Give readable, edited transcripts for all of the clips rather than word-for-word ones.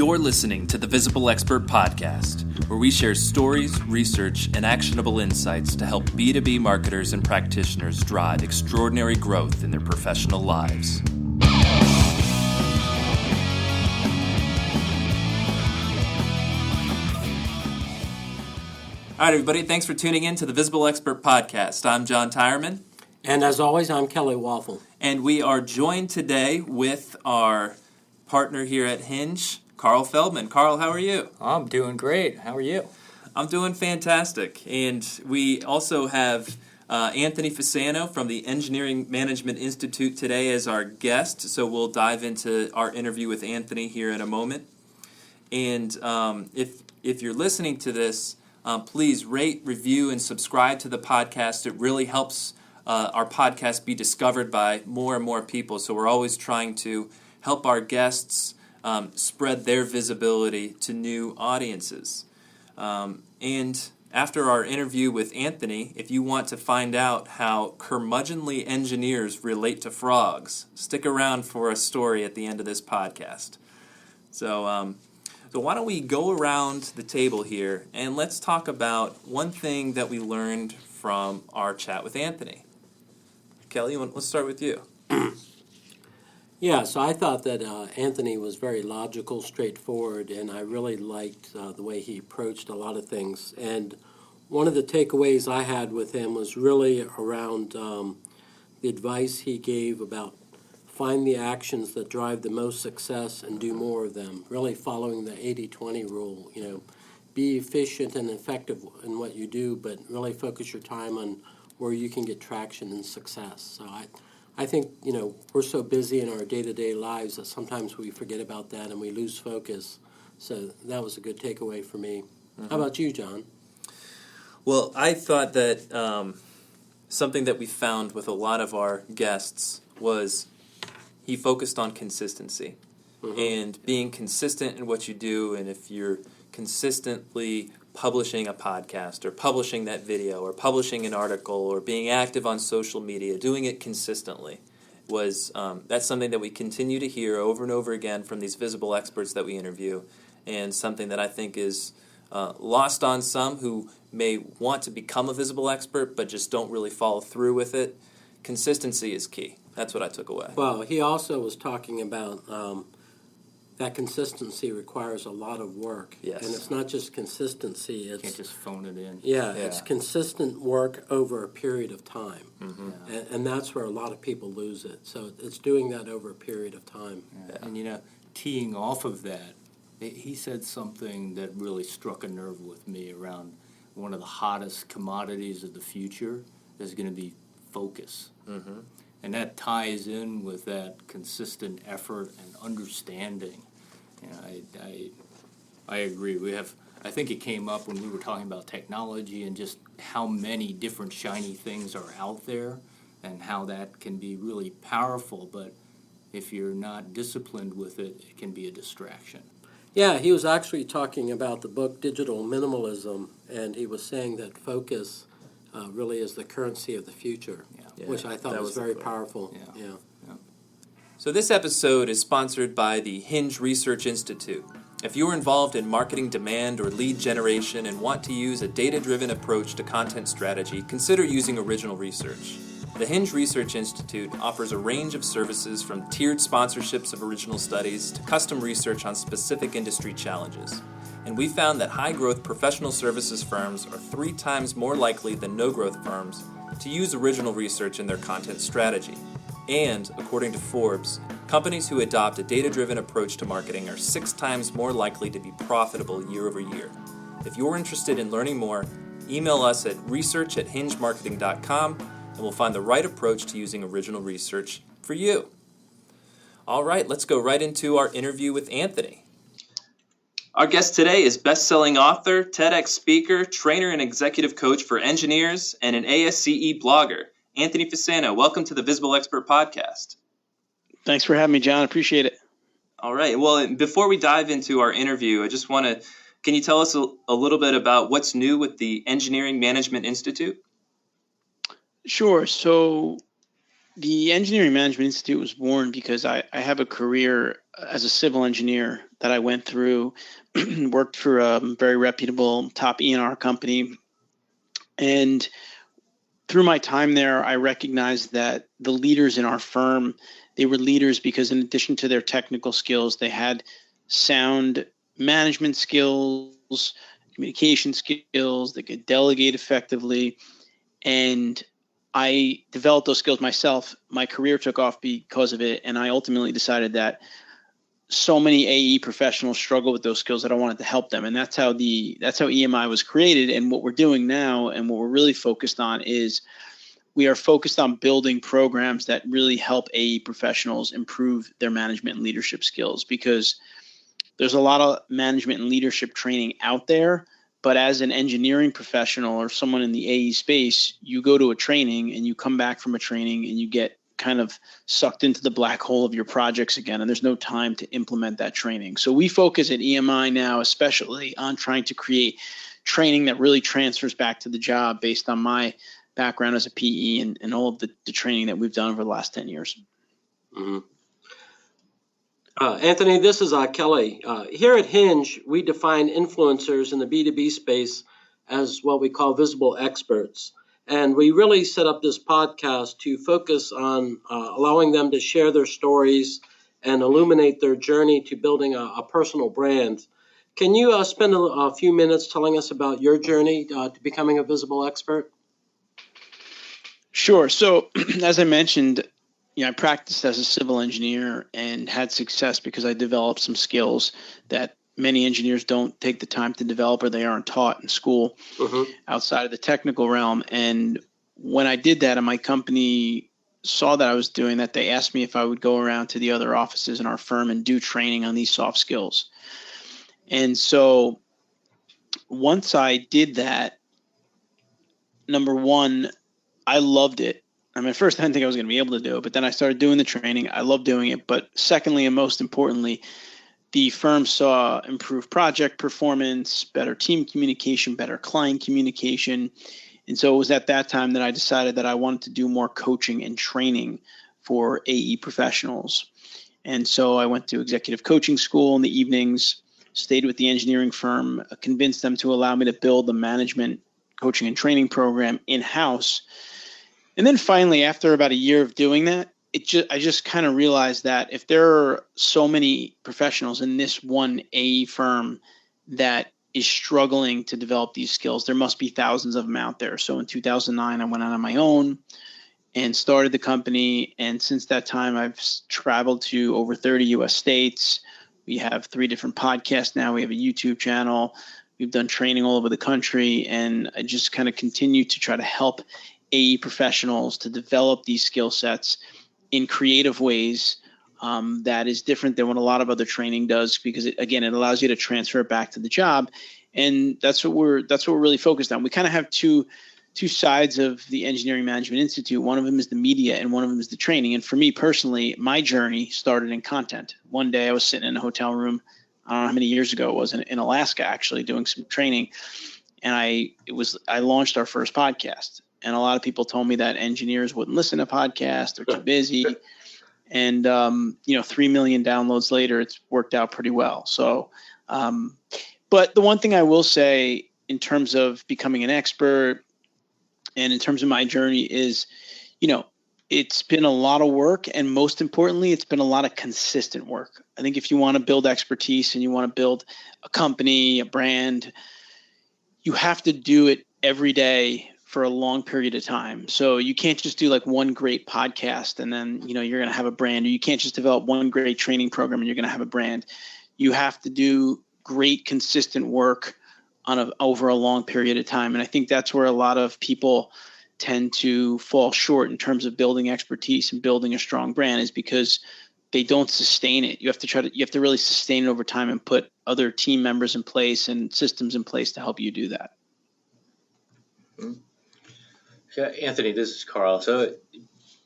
You're listening to the Visible Expert Podcast, where we share stories, research, and actionable insights to help B2B marketers and practitioners drive extraordinary growth in their professional lives. All right, everybody, thanks for tuning in to the Visible Expert Podcast. I'm John Tyerman. And as always, I'm Kelly Waffle. And we are joined today with our partner here at Hinge, Carl Feldman. Carl, how are you? I'm doing great. How are you? I'm doing fantastic. And we also have Anthony Fasano from the Engineering Management Institute today as our guest. So we'll dive into our interview with Anthony here in a moment. And if you're listening to this, please rate, review, and subscribe to the podcast. It really helps our podcast be discovered by more and more people. So we're always trying to help our guests spread their visibility to new audiences. And after our interview with Anthony, if you want to find out how curmudgeonly engineers relate to frogs, stick around for a story at the end of this podcast. So why don't we go around the table here and let's talk about one thing that we learned from our chat with Anthony. Kelly, let's start with you. Yeah, so I thought that Anthony was very logical, straightforward, and I really liked the way he approached a lot of things. And one of the takeaways I had with him was really around the advice he gave about find the actions that drive the most success and do more of them, really following the 80-20 rule. You know, be efficient and effective in what you do, but really focus your time on where you can get traction and success. So I think, you know, we're so busy in our day-to-day lives that sometimes we forget about that and we lose focus. So that was a good takeaway for me. Mm-hmm. How about you, John? Well, I thought that something that we found with a lot of our guests was he focused on consistency. Mm-hmm. And being consistent in what you do, and if you're consistently publishing a podcast or publishing that video or publishing an article or being active on social media, doing it consistently was that's something that we continue to hear over and over again from these visible experts that we interview, and something that I think is lost on some who may want to become a visible expert but just don't really follow through with it. Consistency is key. That's what I took away. Well, he also was talking about that consistency requires a lot of work. Yes. And it's not just consistency. You can't just phone it in. Yeah, it's consistent work over a period of time. Mm-hmm. Yeah. And that's where a lot of people lose it. So it's doing that over a period of time. Yeah. And, you know, teeing off of that, he said something that really struck a nerve with me around one of the hottest commodities of the future is going to be focus. Mm-hmm. And that ties in with that consistent effort and understanding. You know, I agree. I think it came up when we were talking about technology and just how many different shiny things are out there and how that can be really powerful. But if you're not disciplined with it, it can be a distraction. Yeah, he was actually talking about the book Digital Minimalism, and he was saying that focus really is the currency of the future, which I thought was very powerful. Yeah. So this episode is sponsored by the Hinge Research Institute. If you are involved in marketing demand or lead generation and want to use a data-driven approach to content strategy, consider using Original Research. The Hinge Research Institute offers a range of services from tiered sponsorships of original studies to custom research on specific industry challenges. And we found that high-growth professional services firms are 3 times more likely than no-growth firms to use original research in their content strategy. And, according to Forbes, companies who adopt a data-driven approach to marketing are 6 times more likely to be profitable year over year. If you're interested in learning more, email us at research@hingemarketing.com and we'll find the right approach to using original research for you. All right, let's go right into our interview with Anthony. Our guest today is best-selling author, TEDx speaker, trainer, and executive coach for engineers, and an ASCE blogger. Anthony Fasano, welcome to the Visible Expert Podcast. Thanks for having me, John. Appreciate it. All right. Well, before we dive into our interview, I just want to, can you tell us a little bit about what's new with the Engineering Management Institute? Sure. So the Engineering Management Institute was born because I have a career as a civil engineer that I went through, worked for a very reputable top E&R company. And through my time there, I recognized that the leaders in our firm, they were leaders because in addition to their technical skills, they had sound management skills, communication skills, they could delegate effectively. And I developed those skills myself. My career took off because of it. And I ultimately decided that so many AE professionals struggle with those skills that I wanted to help them. And that's how EMI was created. And what we're doing now and what we're really focused on is we are focused on building programs that really help AE professionals improve their management and leadership skills, because there's a lot of management and leadership training out there. But as an engineering professional or someone in the AE space, you go to a training and you come back from a training and you get kind of sucked into the black hole of your projects again, and there's no time to implement that training. So we focus at EMI now especially on trying to create training that really transfers back to the job based on my background as a PE and all of the training that we've done over the last 10 years. Mm-hmm. Anthony, this is Kelly. Here at Hinge, we define influencers in the B2B space as what we call visible experts. And we really set up this podcast to focus on allowing them to share their stories and illuminate their journey to building a personal brand. Can you spend a few minutes telling us about your journey to becoming a visible expert? Sure. So as I mentioned, I practiced as a civil engineer and had success because I developed some skills that many engineers don't take the time to develop or they aren't taught in school outside of the technical realm. And when I did that and my company saw that I was doing that, they asked me if I would go around to the other offices in our firm and do training on these soft skills. And so once I did that, number one, I loved it. I mean, first, I didn't think I was going to be able to do it, but then I started doing the training. I love doing it. But secondly, and most importantly, the firm saw improved project performance, better team communication, better client communication. And so it was at that time that I decided that I wanted to do more coaching and training for AE professionals. And so I went to executive coaching school in the evenings, stayed with the engineering firm, convinced them to allow me to build the management coaching and training program in-house. And then finally, after about a year of doing that, I just kind of realized that if there are so many professionals in this one AE firm that is struggling to develop these skills, there must be thousands of them out there. So in 2009, I went out on my own and started the company. And since that time, I've traveled to over 30 U.S. states. We have 3 different podcasts now. We have a YouTube channel. We've done training all over the country. And I just kind of continue to try to help AE professionals to develop these skill sets in creative ways that is different than what a lot of other training does, because it allows you to transfer it back to the job. And that's what we're really focused on. We kind of have two sides of the Engineering Management Institute. One of them is the media and one of them is the training. And for me personally, my journey started in content. One day I was sitting in a hotel room, I don't know how many years ago it was, in Alaska, actually doing some training. And I launched our first podcast. And a lot of people told me that engineers wouldn't listen to podcasts, they're too busy. And 3 million downloads later, it's worked out pretty well. So, but the one thing I will say in terms of becoming an expert and in terms of my journey is, it's been a lot of work, and most importantly, it's been a lot of consistent work. I think if you want to build expertise and you want to build a company, a brand, you have to do it every day for a long period of time. So you can't just do like one great podcast and then, you're going to have a brand, or you can't just develop one great training program and you're going to have a brand. You have to do great, consistent work over a long period of time. And I think that's where a lot of people tend to fall short in terms of building expertise and building a strong brand, is because they don't sustain it. You have to really sustain it over time and put other team members in place and systems in place to help you do that. Mm-hmm. Yeah, Anthony, this is Carl. So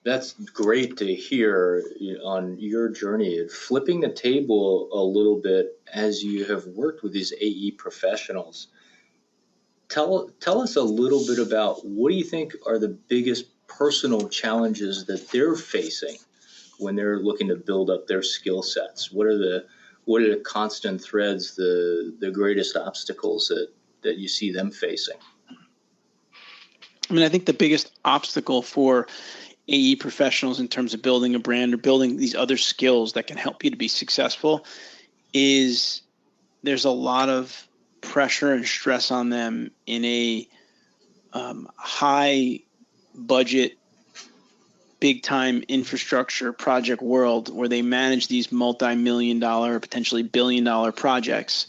that's great to hear on your journey, flipping the table a little bit as you have worked with these AE professionals. Tell us a little bit about what do you think are the biggest personal challenges that they're facing when they're looking to build up their skill sets? What are what are the constant threads, the greatest obstacles that you see them facing? I mean, I think the biggest obstacle for AE professionals in terms of building a brand or building these other skills that can help you to be successful is there's a lot of pressure and stress on them in a high budget, big time infrastructure project world where they manage these multi-million dollar, potentially billion-dollar projects.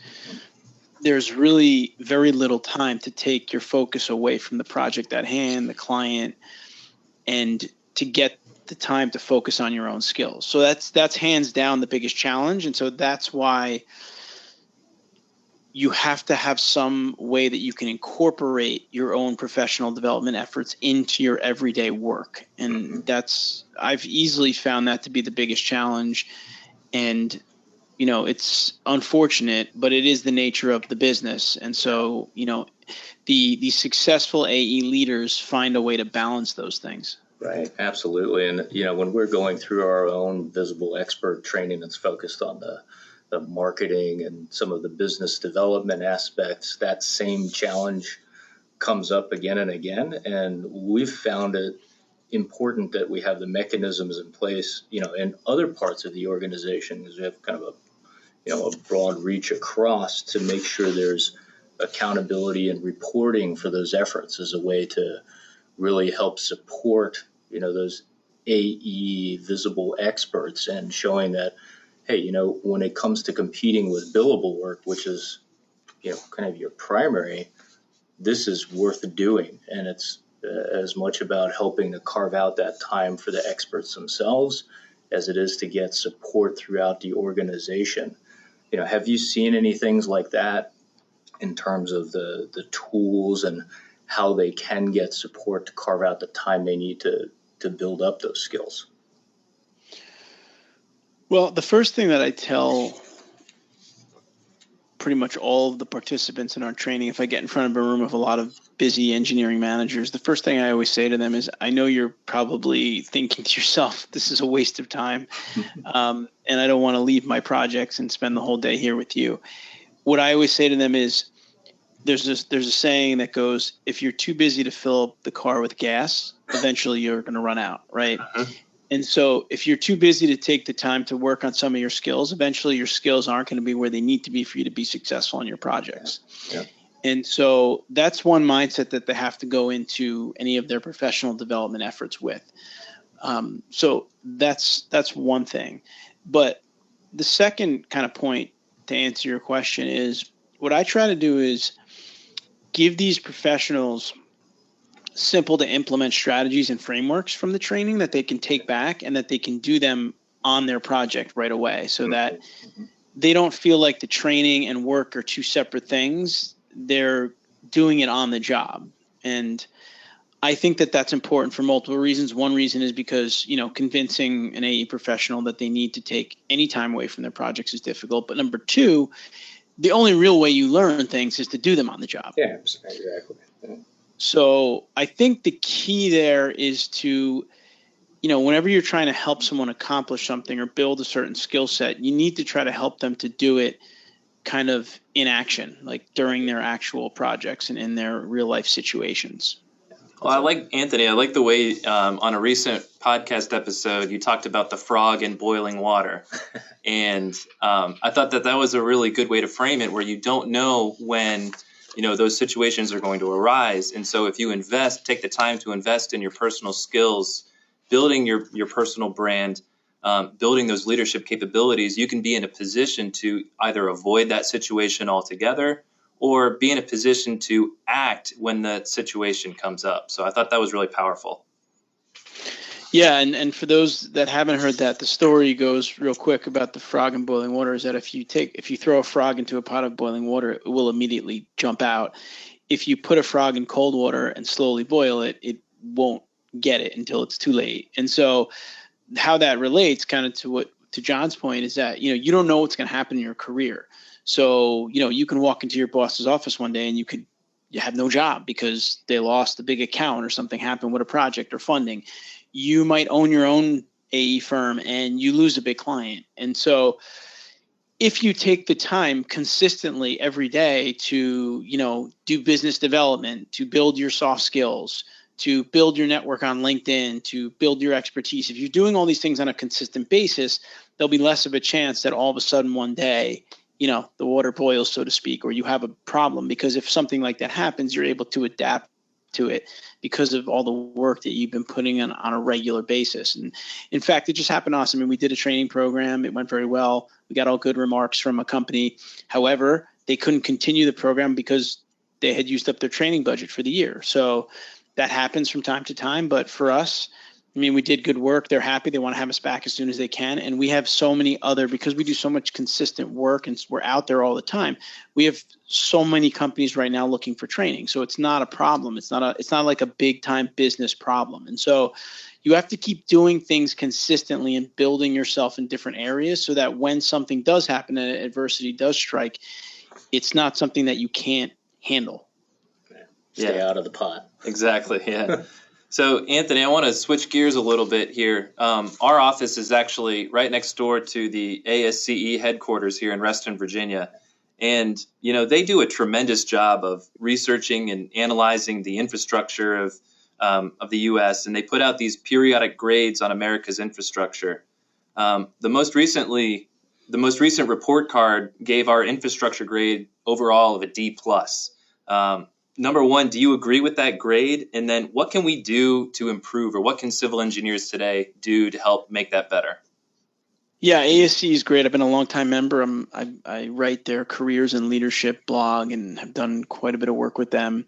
There's really very little time to take your focus away from the project at hand, the client, and to get the time to focus on your own skills. So that's hands down the biggest challenge. And so that's why you have to have some way that you can incorporate your own professional development efforts into your everyday work. And I've easily found that to be the biggest challenge. And, it's unfortunate, but it is the nature of the business. And so, the successful AE leaders find a way to balance those things. Right, absolutely. And, when we're going through our own visible expert training that's focused on the marketing and some of the business development aspects, that same challenge comes up again and again. And we've found it important that we have the mechanisms in place, in other parts of the organization, because we have kind of a broad reach across, to make sure there's accountability and reporting for those efforts as a way to really help support, those AE visible experts, and showing that, hey, when it comes to competing with billable work, which is, kind of your primary, this is worth doing. And it's as much about helping to carve out that time for the experts themselves as it is to get support throughout the organization. Have you seen any things like that in terms of the tools and how they can get support to carve out the time they need to build up those skills? Well, the first thing that I tell pretty much all of the participants in our training, if I get in front of a room of a lot of busy engineering managers, the first thing I always say to them is, I know you're probably thinking to yourself, this is a waste of time, and I don't want to leave my projects and spend the whole day here with you. What I always say to them is, there's a saying that goes, if you're too busy to fill up the car with gas, eventually you're going to run out, right? And so if you're too busy to take the time to work on some of your skills, eventually your skills aren't going to be where they need to be for you to be successful in your projects. Yeah. And so that's one mindset that they have to go into any of their professional development efforts with. So that's one thing. But the second kind of point to answer your question is, what I try to do is give these professionals simple to implement strategies and frameworks from the training that they can take back and that they can do them on their project right away, so that they don't feel like the training and work are two separate things. They're doing it on the job. And I think that that's important for multiple reasons. One reason is because, convincing an AE professional that they need to take any time away from their projects is difficult. But number two, the only real way you learn things is to do them on the job. Yeah, exactly. Yeah. So I think the key there is to, whenever you're trying to help someone accomplish something or build a certain skill set, you need to try to help them to do it kind of in action, like during their actual projects and in their real life situations. Well, I like the way on a recent podcast episode you talked about the frog in boiling water. And I thought that was a really good way to frame it, where you don't know when those situations are going to arise. And so if you take the time to invest in your personal skills, building your personal brand, building those leadership capabilities, you can be in a position to either avoid that situation altogether or be in a position to act when the situation comes up. So I thought that was really powerful. Yeah, and for those that haven't heard that, the story goes real quick about the frog in boiling water is that if you throw a frog into a pot of boiling water, it will immediately jump out. If you put a frog in cold water and slowly boil it, it won't get it until it's too late. And so how that relates kind of to John's point is that, you don't know what's going to happen in your career. So, you can walk into your boss's office one day and you have no job because they lost a big account or something happened with a project or funding. You might own your own AE firm and you lose a big client. And so if you take the time consistently every day to, do business development, to build your soft skills, to build your network on LinkedIn, to build your expertise, if you're doing all these things on a consistent basis, there'll be less of a chance that all of a sudden one day, the water boils, so to speak, or you have a problem. Because if something like that happens, you're able to adapt to it because of all the work that you've been putting in on a regular basis. And in fact, it just happened to us. I mean, we did a training program. It went very well. We got all good remarks from a company. However, they couldn't continue the program because they had used up their training budget for the year. So that happens from time to time. But for us, I mean, we did good work. They're happy. They want to have us back as soon as they can. And we have so many other, because we do so much consistent work and we're out there all the time, we have so many companies right now looking for training. So it's not a problem. It's not like a big time business problem. And so you have to keep doing things consistently and building yourself in different areas so that when something does happen and adversity does strike, it's not something that you can't handle. Stay out of the pot. Exactly. Yeah. So, Anthony, I want to switch gears a little bit here. Our office is actually right next door to the ASCE headquarters here in Reston, Virginia. And, they do a tremendous job of researching and analyzing the infrastructure of the U.S., and they put out these periodic grades on America's infrastructure. The most recent report card gave our infrastructure grade overall of a D+. Number one, do you agree with that grade? And then what can we do to improve, or what can civil engineers today do to help make that better? Yeah, ASC is great. I've been a longtime member. I write their careers and leadership blog and have done quite a bit of work with them.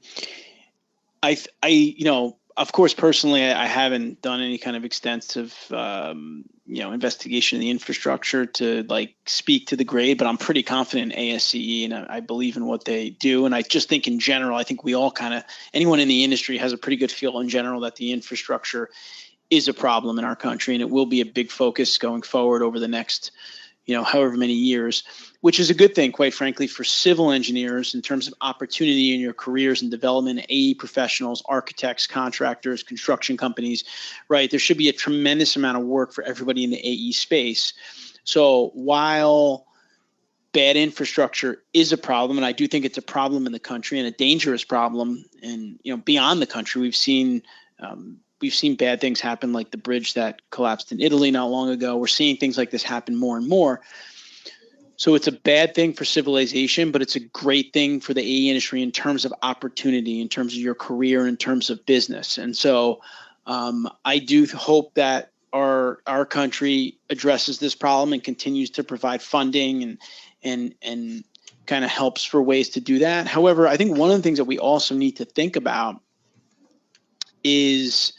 Of course, personally, I haven't done any kind of extensive, investigation in the infrastructure to speak to the grade, but I'm pretty confident in ASCE, and I believe in what they do. And I just think in general, I think we all anyone in the industry has a pretty good feel in general that the infrastructure is a problem in our country, and it will be a big focus going forward over the next, however many years, which is a good thing, quite frankly, for civil engineers in terms of opportunity in your careers and development, AE professionals, architects, contractors, construction companies, right? There should be a tremendous amount of work for everybody in the AE space. So while bad infrastructure is a problem, and I do think it's a problem in the country and a dangerous problem, and beyond the country, we've seen bad things happen, like the bridge that collapsed in Italy not long ago. We're seeing things like this happen more and more. So it's a bad thing for civilization, but it's a great thing for the AE industry in terms of opportunity, in terms of your career, in terms of business. And so I do hope that our country addresses this problem and continues to provide funding and kind of helps for ways to do that. However, I think one of the things that we also need to think about is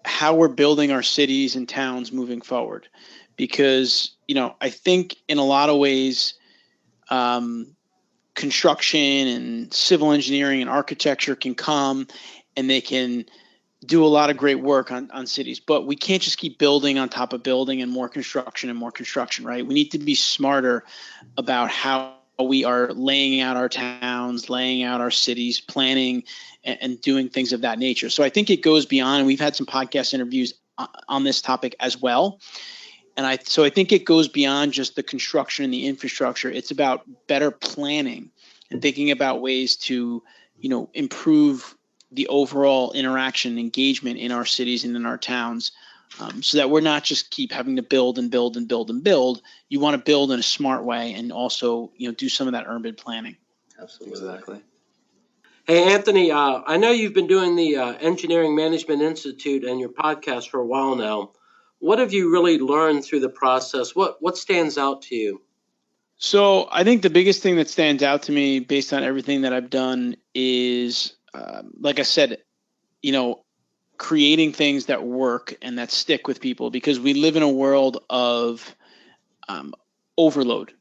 how we're building our cities and towns moving forward. Because, I think in a lot of ways, construction and civil engineering and architecture can come and they can do a lot of great work on cities. But we can't just keep building on top of building and more construction, right? We need to be smarter about how we are laying out our towns, laying out our cities, planning and doing things of that nature. So I think it goes beyond, and we've had some podcast interviews on this topic as well. And I think it goes beyond just the construction and the infrastructure. It's about better planning and thinking about ways to, improve the overall interaction, engagement in our cities and in our towns, so that we're not just keep having to build and build and build and build. You want to build in a smart way and also, do some of that urban planning. Absolutely. Exactly. Hey, Anthony, I know you've been doing the Engineering Management Institute and your podcast for a while now. What have you really learned through the process? What stands out to you? So I think the biggest thing that stands out to me based on everything that I've done is, like I said, creating things that work and that stick with people, because we live in a world of overload.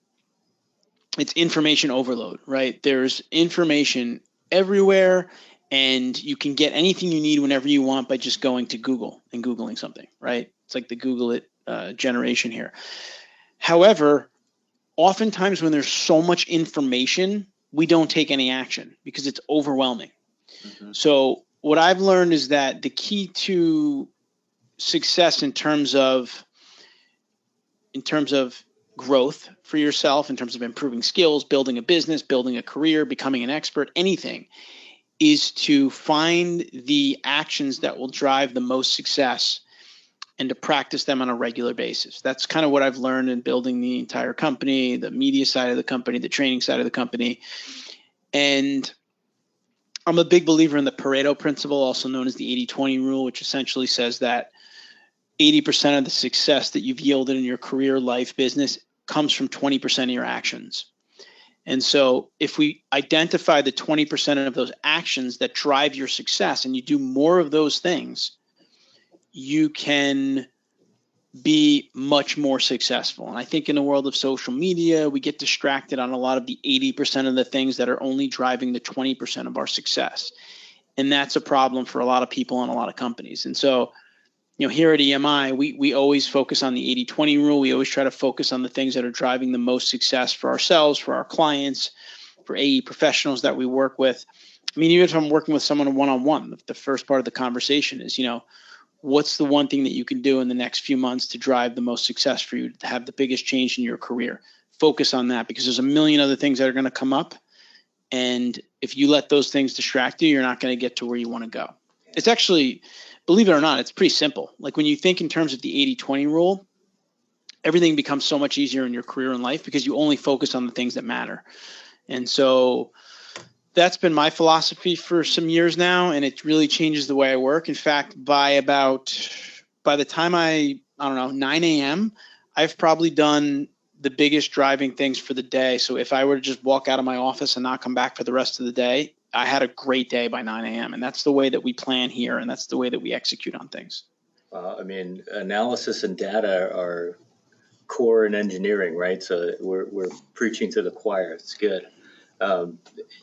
It's information overload, right? There's information everywhere, and you can get anything you need whenever you want by just going to Google and Googling something, right? It's like the Google it generation here. However, oftentimes when there's so much information, we don't take any action because it's overwhelming. Mm-hmm. So what I've learned is that the key to success in terms of growth for yourself in terms of improving skills, building a business, building a career, becoming an expert, anything, is to find the actions that will drive the most success and to practice them on a regular basis. That's kind of what I've learned in building the entire company, the media side of the company, the training side of the company. And I'm a big believer in the Pareto principle, also known as the 80-20 rule, which essentially says that 80% of the success that you've yielded in your career, life, business comes from 20% of your actions. And so if we identify the 20% of those actions that drive your success and you do more of those things, you can be much more successful. And I think in the world of social media, we get distracted on a lot of the 80% of the things that are only driving the 20% of our success. And that's a problem for a lot of people and a lot of companies. And so, here at EMI, we always focus on the 80-20 rule. We always try to focus on the things that are driving the most success for ourselves, for our clients, for AE professionals that we work with. I mean, even if I'm working with someone one-on-one, the first part of the conversation is, what's the one thing that you can do in the next few months to drive the most success for you, to have the biggest change in your career? Focus on that, because there's a million other things that are going to come up. And if you let those things distract you, you're not going to get to where you want to go. It's actually, believe it or not, it's pretty simple. Like when you think in terms of the 80-20 rule, everything becomes so much easier in your career and life because you only focus on the things that matter. And so that's been my philosophy for some years now, and it really changes the way I work. In fact, by the time I don't know, 9 a.m., I've probably done the biggest driving things for the day. So if I were to just walk out of my office and not come back for the rest of the day, I had a great day by 9 a.m. And that's the way that we plan here, and that's the way that we execute on things. I mean, analysis and data are core in engineering, right? So we're preaching to the choir. It's good.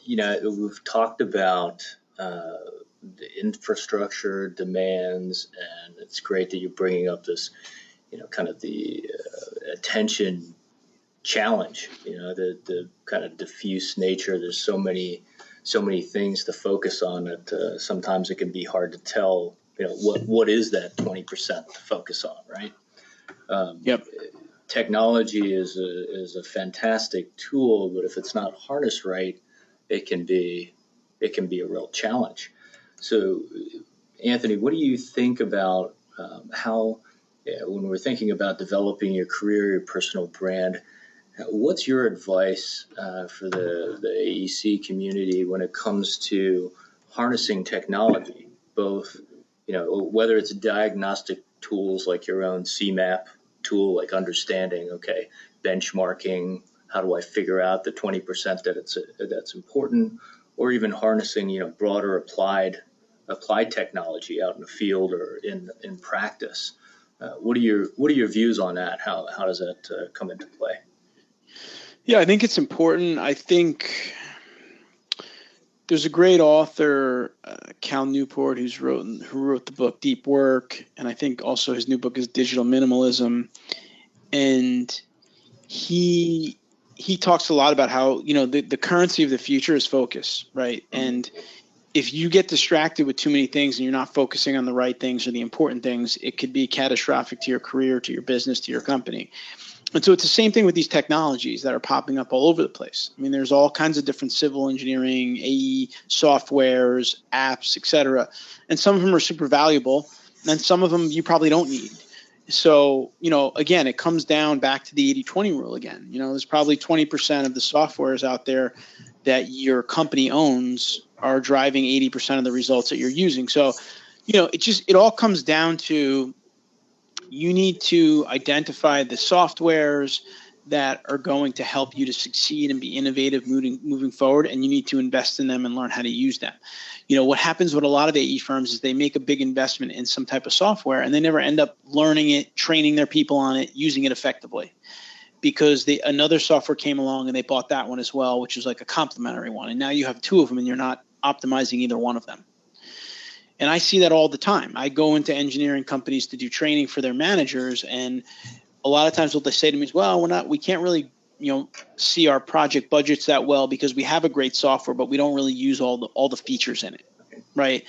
We've talked about the infrastructure demands, and it's great that you're bringing up this, kind of the attention challenge, the kind of diffuse nature. There's so many things to focus on that sometimes it can be hard to tell, what is that 20% to focus on, right? Yep. Technology is a fantastic tool, but if it's not harnessed right, it can be a real challenge. So, Anthony, what do you think about how, when we're thinking about developing your career, your personal brand, what's your advice for the AEC community when it comes to harnessing technology, both, whether it's diagnostic tools like your own CMAP tool, like understanding, okay, benchmarking, how do I figure out the 20% that's important, or even harnessing, broader applied technology out in the field or in practice. What are your views on that? How does that come into play? Yeah, I think it's important. I think there's a great author, Cal Newport, who wrote the book Deep Work, and I think also his new book is Digital Minimalism. And he talks a lot about how, the currency of the future is focus, right? And if you get distracted with too many things and you're not focusing on the right things or the important things, it could be catastrophic to your career, to your business, to your company. And so it's the same thing with these technologies that are popping up all over the place. I mean, there's all kinds of different civil engineering, AE softwares, apps, et cetera. And some of them are super valuable, and some of them you probably don't need. So, again, it comes down back to the 80-20 rule again. There's probably 20% of the softwares out there that your company owns are driving 80% of the results that you're using. So, it all comes down to, you need to identify the softwares that are going to help you to succeed and be innovative moving forward, and you need to invest in them and learn how to use them. What happens with a lot of AE firms is they make a big investment in some type of software and they never end up learning it, training their people on it, using it effectively, because another software came along and they bought that one as well, which is like a complementary one. And now you have two of them and you're not optimizing either one of them. And I see that all the time. I go into engineering companies to do training for their managers, and a lot of times what they say to me is, well, we can't really, see our project budgets that well because we have a great software, but we don't really use all the features in it, right?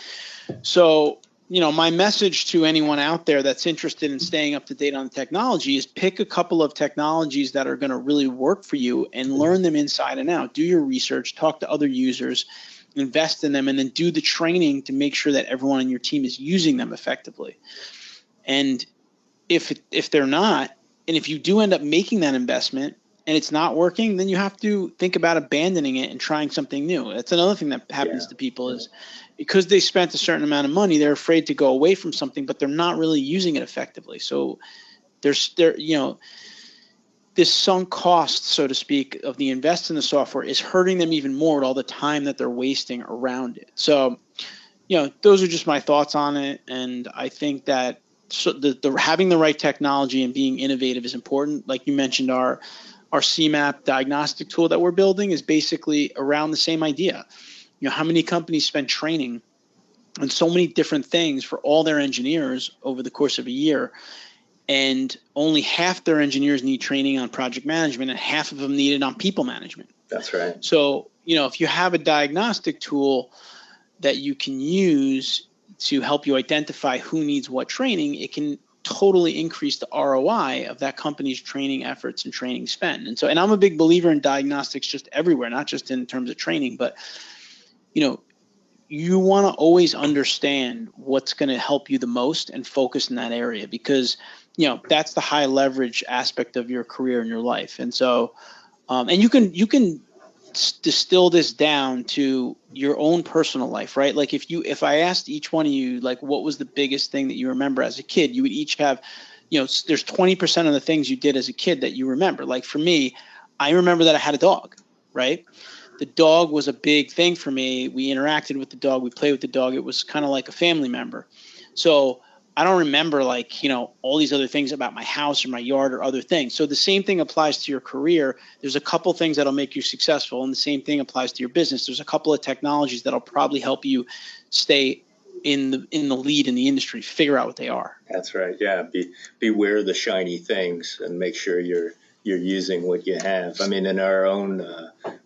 So my message to anyone out there that's interested in staying up to date on technology is pick a couple of technologies that are going to really work for you and learn them inside and out. Do your research, talk to other users, invest in them, and then do the training to make sure that everyone on your team is using them effectively. And if they're not, and if you do end up making that investment and it's not working, then you have to think about abandoning it and trying something new. That's another thing that happens to people is because they spent a certain amount of money, they're afraid to go away from something, but they're not really using it effectively. So there's this sunk cost, so to speak, of the invest in the software is hurting them even more with all the time that they're wasting around it. So, those are just my thoughts on it. And I think that the having the right technology and being innovative is important. Like you mentioned, our CMAP diagnostic tool that we're building is basically around the same idea. How many companies spend training on so many different things for all their engineers over the course of a year, and only half their engineers need training on project management and half of them need it on people management. That's right. So, if you have a diagnostic tool that you can use to help you identify who needs what training, it can totally increase the ROI of that company's training efforts and training spend. And I'm a big believer in diagnostics just everywhere, not just in terms of training, but you want to always understand what's going to help you the most and focus in that area, because that's the high leverage aspect of your career and your life. And so and you can distill this down to your own personal life, right? Like if I asked each one of you, like, what was the biggest thing that you remember as a kid, you would each have, there's 20% of the things you did as a kid that you remember. Like for me, I remember that I had a dog, right? The dog was a big thing for me. We interacted with the dog. We played with the dog. It was kind of like a family member. So I don't remember all these other things about my house or my yard or other things. So the same thing applies to your career. There's a couple things that'll make you successful, and the same thing applies to your business. There's a couple of technologies that'll probably help you stay in the lead in the industry. Figure out what they are. That's right. Yeah. Beware of the shiny things and make sure you're using what you have. I mean, in our own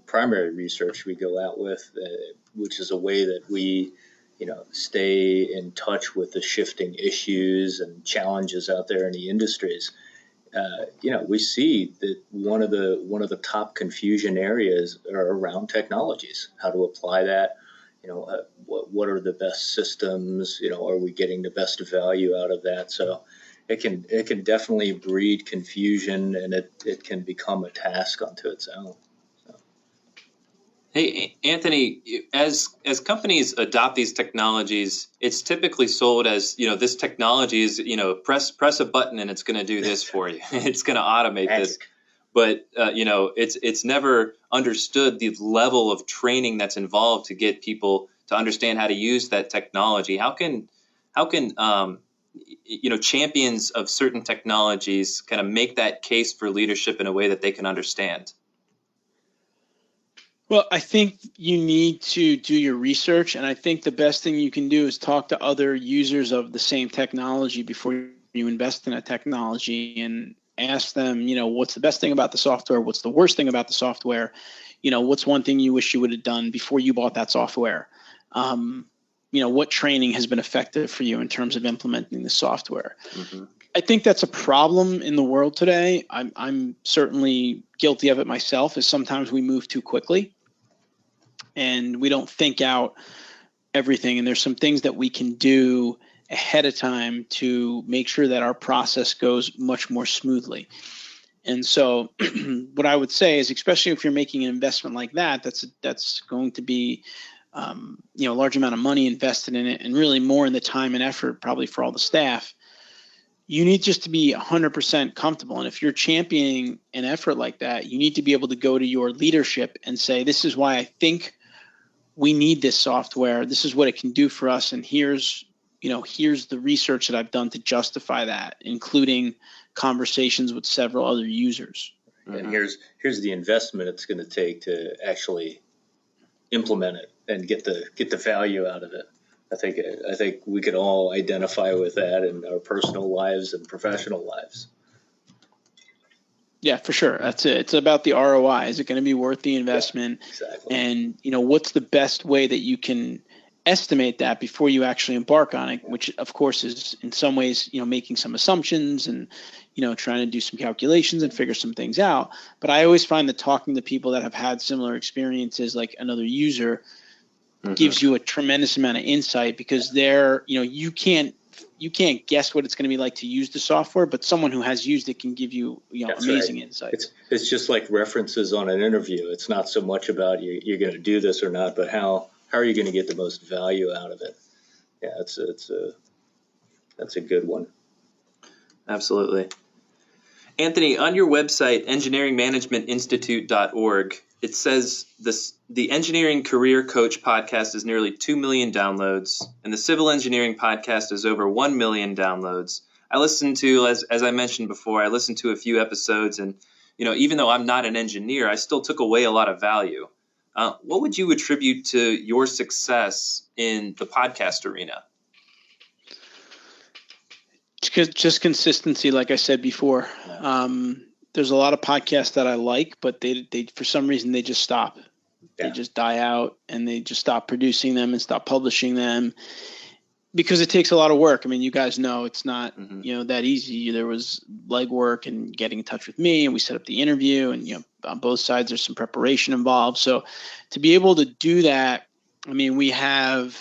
primary research we go out with, which is a way that we stay in touch with the shifting issues and challenges out there in the industries. We see that one of the top confusion areas are around technologies, how to apply that. What are the best systems? Are we getting the best value out of that? So it can definitely breed confusion, and it can become a task unto its own. Hey, Anthony, as companies adopt these technologies, it's typically sold as, this technology is, press a button and it's going to do this for you. It's going to automate this. But, it's never understood the level of training that's involved to get people to understand how to use that technology. How can champions of certain technologies kind of make that case for leadership in a way that they can understand? Well, I think you need to do your research, and I think the best thing you can do is talk to other users of the same technology before you invest in a technology, and ask them, what's the best thing about the software? What's the worst thing about the software? What's one thing you wish you would have done before you bought that software? What training has been effective for you in terms of implementing the software? Mm-hmm. I think that's a problem in the world today. I'm certainly guilty of it myself, is sometimes we move too quickly and we don't think out everything. And there's some things that we can do ahead of time to make sure that our process goes much more smoothly. And so what I would say is, especially if you're making an investment like that, that's going to be a large amount of money invested in it, and really more in the time and effort probably for all the staff. You need just to be 100% comfortable. And if you're championing an effort like that, you need to be able to go to your leadership and say, this is why I think we need this software. This is what it can do for us. And here's the research that I've done to justify that, including conversations with several other users. And here's the investment it's going to take to actually implement it and get the value out of it. I think we could all identify with that in our personal lives and professional lives. Yeah, for sure. That's it. It's about the ROI. Is it going to be worth the investment? Yeah, exactly. And what's the best way that you can estimate that before you actually embark on it, which of course is in some ways, making some assumptions and, trying to do some calculations and figure some things out. But I always find that talking to people that have had similar experiences, like another user, gives you a tremendous amount of insight, because you can't guess what it's going to be like to use the software, but someone who has used it can give you, That's amazing right. insights. It's just like references on an interview. It's not so much about you're going to do this or not, but how are you going to get the most value out of it? Yeah, that's a good one. Absolutely. Anthony, on your website, engineeringmanagementinstitute.org, it says the Engineering Career Coach podcast has nearly 2 million downloads, and the Civil Engineering podcast has over 1 million downloads. I listened to, as I mentioned before, I listened to a few episodes, and even though I'm not an engineer, I still took away a lot of value. What would you attribute to your success in the podcast arena? Just consistency, like I said before. There's a lot of podcasts that I like, but they for some reason they just stop. Yeah. They just die out, and they just stop producing them and stop publishing them, because it takes a lot of work. I mean, you guys know it's not that easy. There was legwork and getting in touch with me, and we set up the interview, and on both sides there's some preparation involved. So to be able to do that, I mean, we have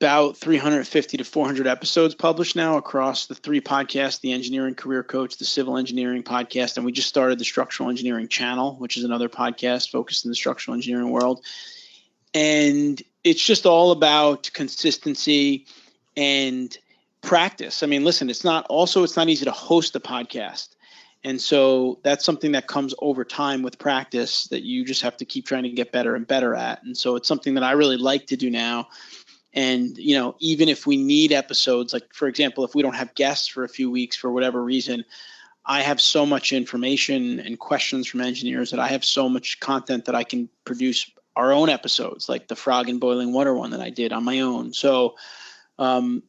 about 350 to 400 episodes published now across the 3 podcasts, the Engineering Career Coach, the Civil Engineering podcast, and we just started the Structural Engineering Channel, which is another podcast focused in the structural engineering world. And it's just all about consistency and practice. I mean, listen, it's not easy to host a podcast. And so that's something that comes over time with practice that you just have to keep trying to get better and better at. And so it's something that I really like to do now. And, even if we need episodes, like, for example, if we don't have guests for a few weeks for whatever reason, I have so much information and questions from engineers that I have so much content that I can produce our own episodes, like the frog in boiling water one that I did on my own. So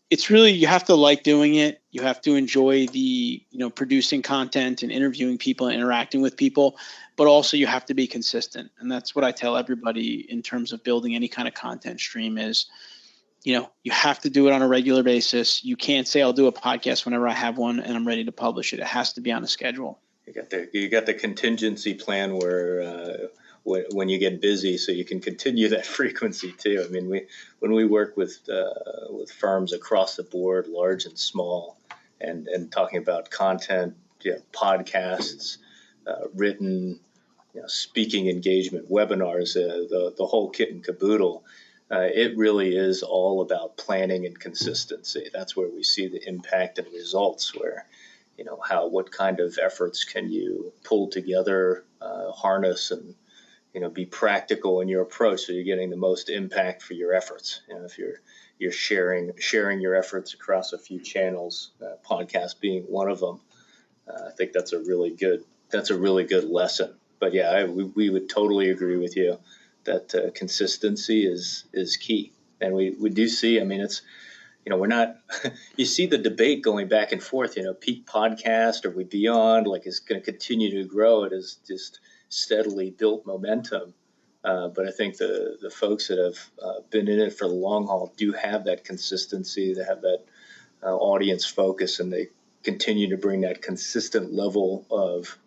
it's really, you have to like doing it. You have to enjoy the, producing content and interviewing people and interacting with people, but also you have to be consistent. And that's what I tell everybody in terms of building any kind of content stream is, you have to do it on a regular basis. You can't say I'll do a podcast whenever I have one and I'm ready to publish it. It has to be on a schedule. You got the contingency plan where when you get busy, so you can continue that frequency too. I mean, when we work with firms across the board, large and small, and talking about content, podcasts, written, speaking engagement, webinars, the whole kit and caboodle. It really is all about planning and consistency. That's where we see the impact and results, where, what kind of efforts can you pull together, harness, and, be practical in your approach so you're getting the most impact for your efforts. If you're sharing your efforts across a few channels, podcast being one of them, I think that's a really good lesson. But yeah, we would totally agree with you that consistency is key. And we do see, I mean, it's, we're not, you see the debate going back and forth, peak podcast, are we beyond, like, is going to continue to grow. It has just steadily built momentum. But I think the folks that have been in it for the long haul do have that consistency, they have that audience focus, and they continue to bring that consistent level of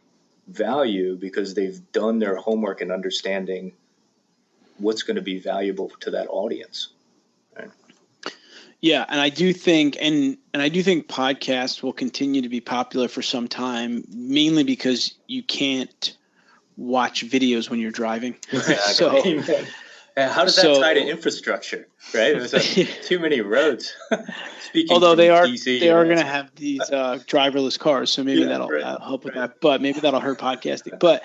value because they've done their homework and understanding what's going to be valuable to that audience. Right? Yeah, and I do think podcasts will continue to be popular for some time, mainly because you can't watch videos when you're driving. So, how does that tie to infrastructure? Right, there's too many roads. Although they are going to have these driverless cars, so maybe that'll help with that. But maybe that'll hurt podcasting. But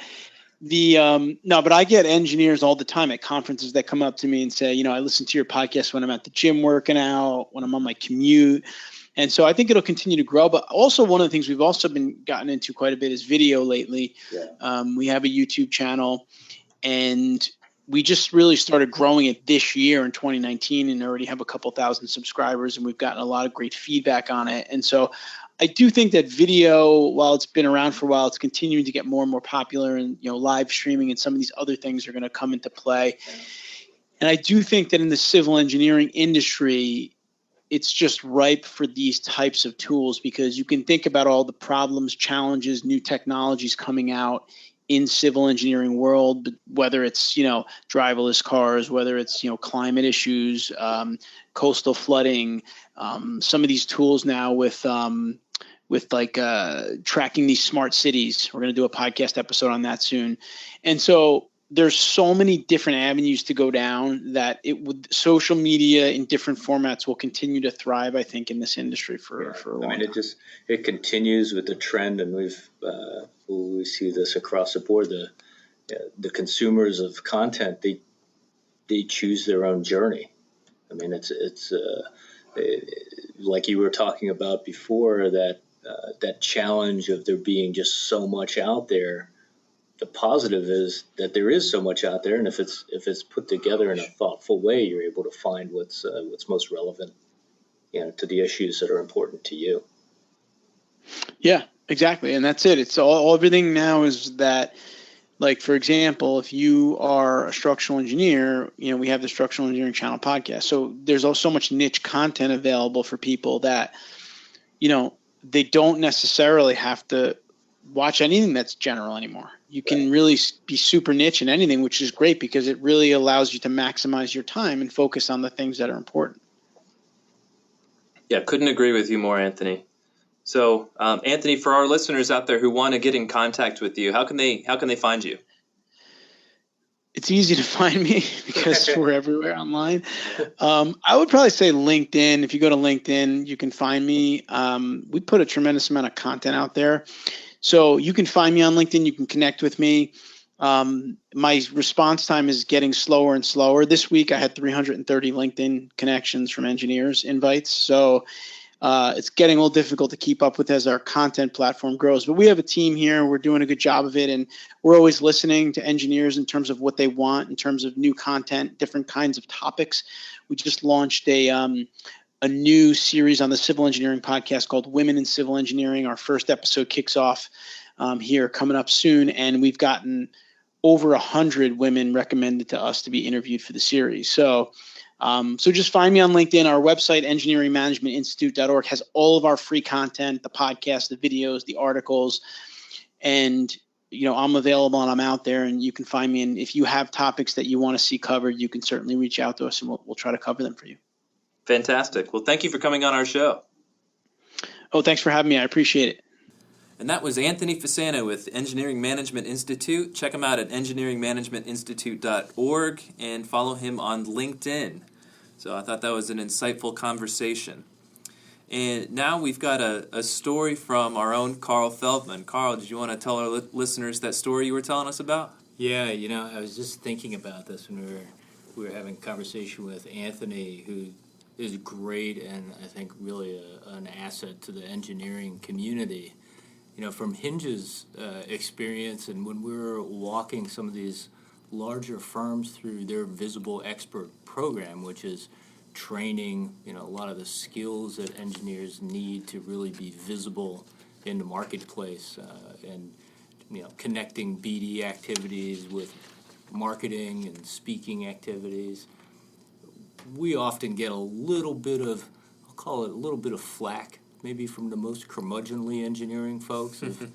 but I get engineers all the time at conferences that come up to me and say, I listen to your podcast when I'm at the gym working out, when I'm on my commute. And so I think it'll continue to grow. But also one of the things we've also been gotten into quite a bit is video lately. Yeah. We have a YouTube channel, and we just really started growing it this year in 2019 and already have a couple thousand subscribers, and we've gotten a lot of great feedback on it. And so I do think that video, while it's been around for a while, it's continuing to get more and more popular, and live streaming and some of these other things are going to come into play. And I do think that in the civil engineering industry, it's just ripe for these types of tools, because you can think about all the problems, challenges, new technologies coming out in civil engineering world, whether it's, driverless cars, whether it's, climate issues, coastal flooding, some of these tools now with like tracking these smart cities. We're going to do a podcast episode on that soon. And so there's so many different avenues to go down that social media in different formats will continue to thrive, I think, in this industry for a long time. It continues with the trend, and we see this across the board. The consumers of content, they choose their own journey. I mean, it's like you were talking about before, that challenge of there being just so much out there. The positive is that there is so much out there, and if it's put together in a thoughtful way, you're able to find what's most relevant, to the issues that are important to you. Yeah, exactly, and that's it. It's everything now is that. Like, for example, if you are a structural engineer, we have the Structural Engineering Channel podcast. So there's also so much niche content available for people that, they don't necessarily have to watch anything that's general anymore. You can really be super niche in anything, which is great because it really allows you to maximize your time and focus on the things that are important. Yeah, couldn't agree with you more, Anthony. So, Anthony, for our listeners out there who want to get in contact with you, how can they find you? It's easy to find me because we're everywhere online. I would probably say LinkedIn. If you go to LinkedIn, you can find me. We put a tremendous amount of content out there. So you can find me on LinkedIn. You can connect with me. My response time is getting slower and slower. This week, I had 330 LinkedIn connections from engineers, invites. So it's getting a little difficult to keep up with as our content platform grows. But we have a team here. We're doing a good job of it. And we're always listening to engineers in terms of what they want, in terms of new content, different kinds of topics. We just launched a new series on the Civil Engineering podcast called Women in Civil Engineering. Our first episode kicks off here coming up soon. And we've gotten over 100 women recommended to us to be interviewed for the series. So just find me on LinkedIn. Our website, engineeringmanagementinstitute.org, has all of our free content, the podcast, the videos, the articles. And, I'm available and I'm out there, and you can find me. And if you have topics that you want to see covered, you can certainly reach out to us and we'll try to cover them for you. Fantastic. Well, thank you for coming on our show. Oh, thanks for having me. I appreciate it. And that was Anthony Fasano with Engineering Management Institute. Check him out at engineeringmanagementinstitute.org and follow him on LinkedIn. So I thought that was an insightful conversation. And now we've got a story from our own Carl Feldman. Carl, did you want to tell our listeners that story you were telling us about? Yeah, I was just thinking about this when we were having a conversation with Anthony, who is great and I think really an asset to the engineering community. From Hinge's experience, and when we were walking some of these larger firms through their Visible Expert program, which is training, a lot of the skills that engineers need to really be visible in the marketplace, and connecting BD activities with marketing and speaking activities. We often get a little bit of, I'll call it a little bit of flack, maybe from the most curmudgeonly engineering folks of,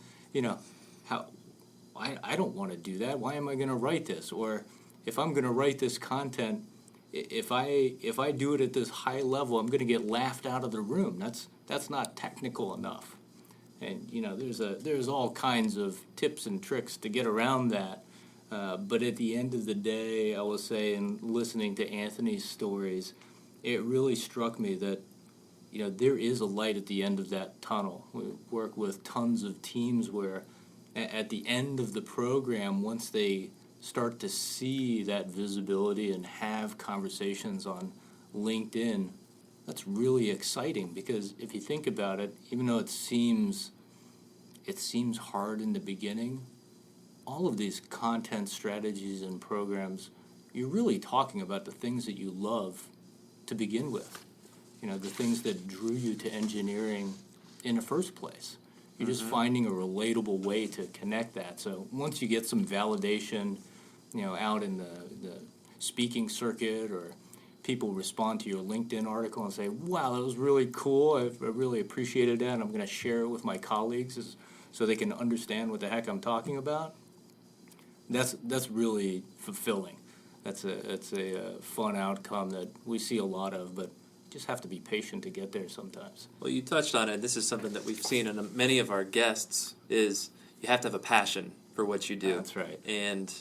I don't want to do that. Why am I going to write this? Or if I'm going to write this content, if I do it at this high level, I'm going to get laughed out of the room. That's not technical enough. And there's all kinds of tips and tricks to get around that. But at the end of the day, I will say, in listening to Anthony's stories, it really struck me that there is a light at the end of that tunnel. We work with tons of teams where at the end of the program, once they start to see that visibility and have conversations on LinkedIn, that's really exciting, because if you think about it, even though it seems hard in the beginning, all of these content strategies and programs, you're really talking about the things that you love to begin with. The things that drew you to engineering in the first place. You're just finding a relatable way to connect that. So once you get some validation, out in the speaking circuit, or people respond to your LinkedIn article and say, wow, that was really cool. I really appreciated that, and I'm going to share it with my colleagues so they can understand what the heck I'm talking about. That's really fulfilling. It's a fun outcome that we see a lot of, but just have to be patient to get there sometimes. Well, you touched on it. This is something that we've seen in many of our guests is you have to have a passion for what you do. That's right. And,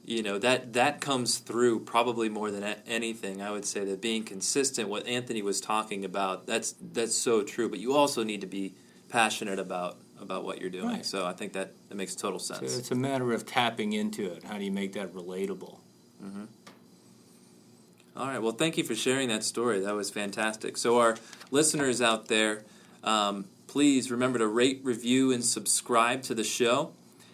that comes through probably more than anything. I would say that being consistent, what Anthony was talking about, that's so true. But you also need to be passionate about what you're doing. Right. So I think that makes total sense. So it's a matter of tapping into it. How do you make that relatable? Mm-hmm. All right. Well, thank you for sharing that story. That was fantastic. So our listeners out there, please remember to rate, review, and subscribe to the show.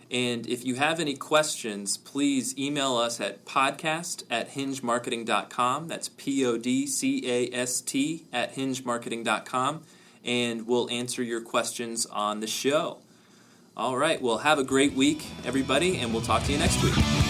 And if you have any questions, please email us at podcast@hingemarketing.com. That's podcast @hingemarketing.com. And we'll answer your questions on the show. All right. Well, have a great week, everybody, and we'll talk to you next week.